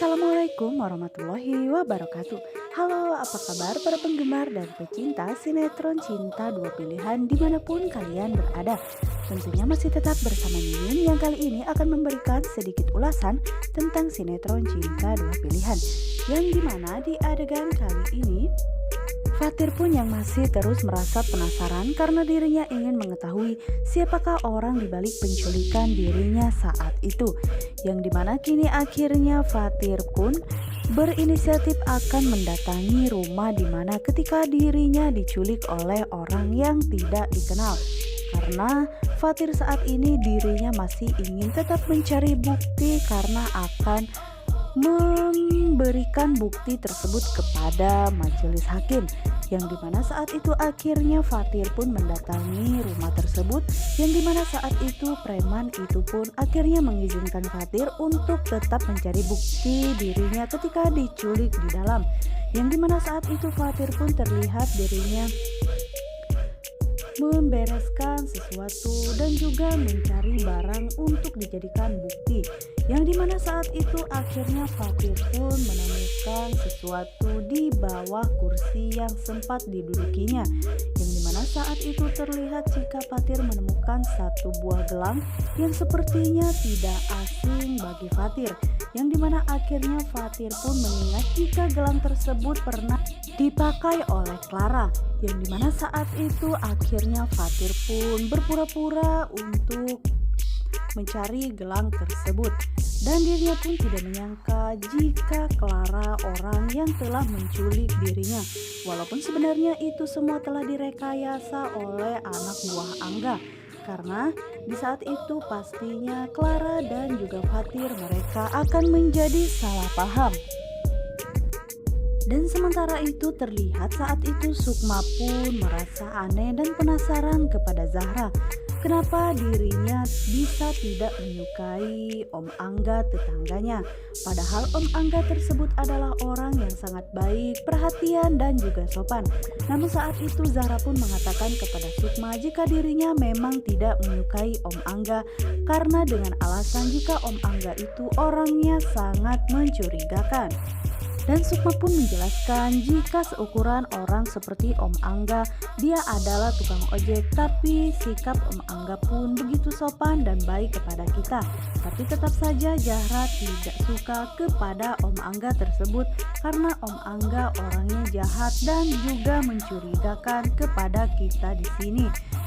Assalamualaikum warahmatullahi wabarakatuh. Halo, apa kabar para penggemar dan pecinta sinetron Cinta Dua Pilihan dimanapun kalian berada. Tentunya masih tetap bersama Mimin yang kali ini akan memberikan sedikit ulasan tentang sinetron Cinta Dua Pilihan. Yang dimana di adegan kali ini Fatir pun yang masih terus merasa penasaran karena dirinya ingin mengetahui siapakah orang di balik penculikan dirinya saat itu. Yang dimana kini akhirnya Fatir pun berinisiatif akan mendatangi rumah dimana ketika dirinya diculik oleh orang yang tidak dikenal. Karena Fatir saat ini dirinya masih ingin tetap mencari bukti karena akan memberikan bukti tersebut kepada majelis hakim, yang dimana saat itu akhirnya Fatir pun mendatangi rumah tersebut, yang dimana saat itu preman itu pun akhirnya mengizinkan Fatir untuk tetap mencari bukti dirinya ketika diculik di dalam, yang dimana saat itu Fatir pun terlihat dirinya membereskan sesuatu dan juga mencari barang untuk dijadikan bukti, yang dimana saat itu akhirnya Fatir pun menemukan sesuatu di bawah kursi yang sempat didudukinya, yang dimana saat itu terlihat jika Fatir menemukan satu buah gelang yang sepertinya tidak asing bagi Fatir, yang dimana akhirnya Fatir pun mengingat jika gelang tersebut pernah dipakai oleh Clara, yang dimana saat itu akhirnya Fatir pun berpura-pura untuk mencari gelang tersebut, dan dirinya pun tidak menyangka jika Clara orang yang telah menculik dirinya, walaupun sebenarnya itu semua telah direkayasa oleh anak buah Angga, karena di saat itu pastinya Clara dan juga Fatir mereka akan menjadi salah paham. Dan sementara itu terlihat saat itu Sukma pun merasa aneh dan penasaran kepada Zahra. Kenapa dirinya bisa tidak menyukai Om Angga tetangganya? Padahal Om Angga tersebut adalah orang yang sangat baik, perhatian dan juga sopan. Namun saat itu Zahra pun mengatakan kepada Sukma jika dirinya memang tidak menyukai Om Angga karena dengan alasan jika Om Angga itu orangnya sangat mencurigakan. Dan Sukma pun menjelaskan jika seukuran orang seperti Om Angga, dia adalah tukang ojek, tapi sikap Om Angga pun begitu sopan dan baik kepada kita. Tapi tetap saja Zahra tidak suka kepada Om Angga tersebut karena Om Angga orangnya jahat dan juga mencurigakan kepada kita di sini.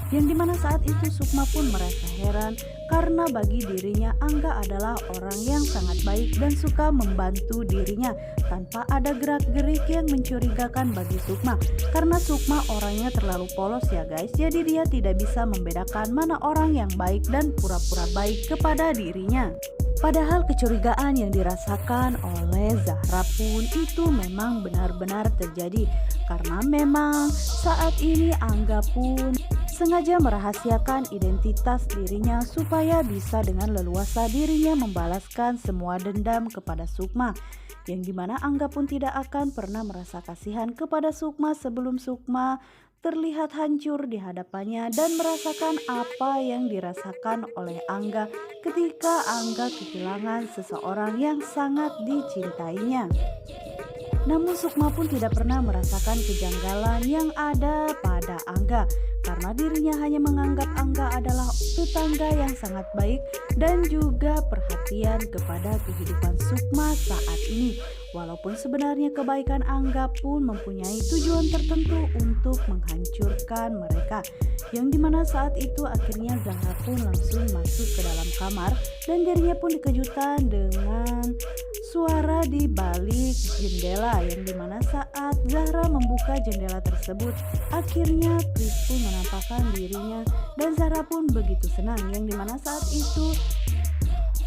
Yang dimana saat itu Sukma pun merasa heran karena bagi dirinya Angga adalah orang yang sangat baik dan suka membantu dirinya tanpa ada gerak-gerik yang mencurigakan bagi Sukma, karena Sukma orangnya terlalu polos ya guys, jadi dia tidak bisa membedakan mana orang yang baik dan pura-pura baik kepada dirinya. Padahal kecurigaan yang dirasakan oleh Zahra pun itu memang benar-benar terjadi, karena memang saat ini Angga pun sengaja merahasiakan identitas dirinya supaya bisa dengan leluasa dirinya membalaskan semua dendam kepada Sukma, yang dimana Angga pun tidak akan pernah merasa kasihan kepada Sukma sebelum Sukma terlihat hancur di hadapannya dan merasakan apa yang dirasakan oleh Angga ketika Angga kehilangan seseorang yang sangat dicintainya. Namun Sukma pun tidak pernah merasakan kejanggalan yang ada pada Angga, karena dirinya hanya menganggap Angga adalah tetangga yang sangat baik dan juga perhatian kepada kehidupan Sukma saat ini. Walaupun sebenarnya kebaikan Angga pun mempunyai tujuan tertentu untuk menghancurkan mereka, yang dimana saat itu akhirnya Zahra pun langsung masuk ke dalam kamar dan dirinya pun dikejutkan dengan suara di balik jendela, yang dimana saat Zahra membuka jendela tersebut akhirnya Pris pun menampakkan dirinya dan Zahra pun begitu senang, yang dimana saat itu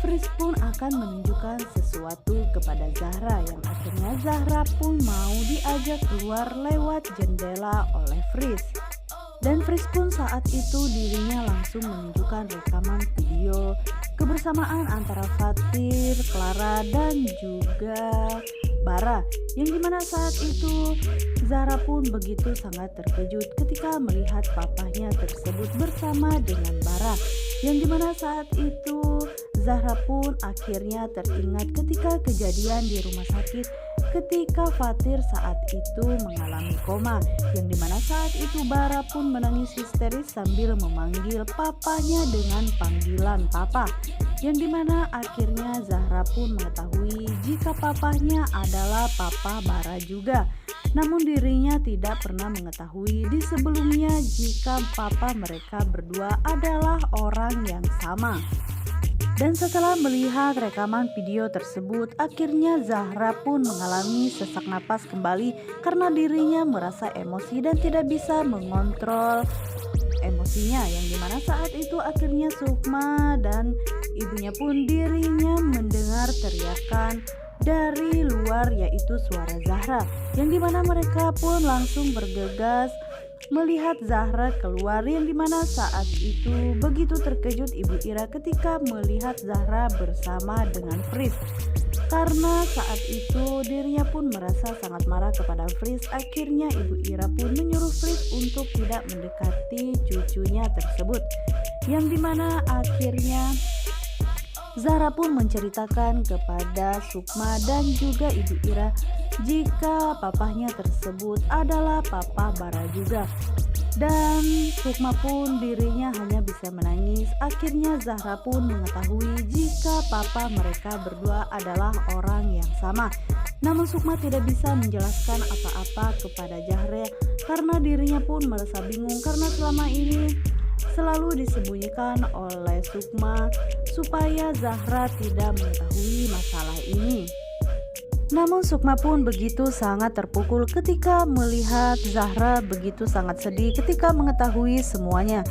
Fris pun akan menunjukkan sesuatu kepada Zahra, yang akhirnya Zahra pun mau diajak keluar lewat jendela oleh Fris. Dan Fris pun saat itu dirinya langsung menunjukkan rekaman video kebersamaan antara Fatir, Clara dan juga Bara, yang dimana saat itu Zahra pun begitu sangat terkejut ketika melihat papahnya tersebut bersama dengan Bara, yang dimana saat itu Zahra pun akhirnya teringat ketika kejadian di rumah sakit ketika Fatir saat itu mengalami koma, yang dimana saat itu Bara pun menangis histeris sambil memanggil papanya dengan panggilan papa, yang dimana akhirnya Zahra pun mengetahui jika papanya adalah papa Bara juga. Namun dirinya tidak pernah mengetahui di sebelumnya jika papa mereka berdua adalah orang yang sama. Dan setelah melihat rekaman video tersebut, akhirnya Zahra pun mengalami sesak napas kembali karena dirinya merasa emosi dan tidak bisa mengontrol emosinya, yang dimana saat itu akhirnya Sukma dan ibunya pun dirinya mendengar teriakan dari luar, yaitu suara Zahra, yang dimana mereka pun langsung bergegas melihat Zahra keluar, yang dimana saat itu begitu terkejut Ibu Ira ketika melihat Zahra bersama dengan Fris, karena saat itu dirinya pun merasa sangat marah kepada Fris. Akhirnya Ibu Ira pun menyuruh Fris untuk tidak mendekati cucunya tersebut, yang dimana akhirnya Zahra pun menceritakan kepada Sukma dan juga Ibu Ira jika papahnya tersebut adalah papa Bara juga. Dan Sukma pun dirinya hanya bisa menangis. Akhirnya Zahra pun mengetahui jika papa mereka berdua adalah orang yang sama. Namun Sukma tidak bisa menjelaskan apa-apa kepada Zahra karena dirinya pun merasa bingung karena selama ini selalu disembunyikan oleh Sukma supaya Zahra tidak mengetahui masalah ini. Namun Sukma pun begitu sangat terpukul ketika melihat Zahra begitu sangat sedih ketika mengetahui semuanya,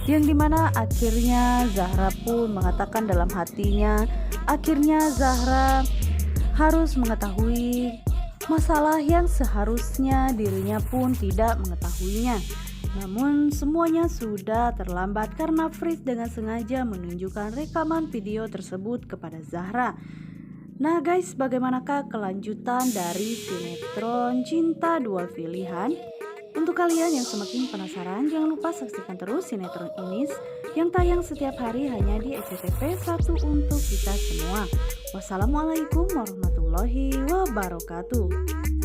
yang dimana akhirnya Zahra pun mengatakan dalam hatinya, akhirnya Zahra harus mengetahui masalah yang seharusnya dirinya pun tidak mengetahuinya. Namun semuanya sudah terlambat karena Fris dengan sengaja menunjukkan rekaman video tersebut kepada Zahra. Nah guys, bagaimanakah kelanjutan dari sinetron Cinta Dua Pilihan? Untuk kalian yang semakin penasaran, jangan lupa saksikan terus sinetron ini yang tayang setiap hari hanya di SCTV 1 untuk kita semua. Wassalamualaikum warahmatullahi wabarakatuh.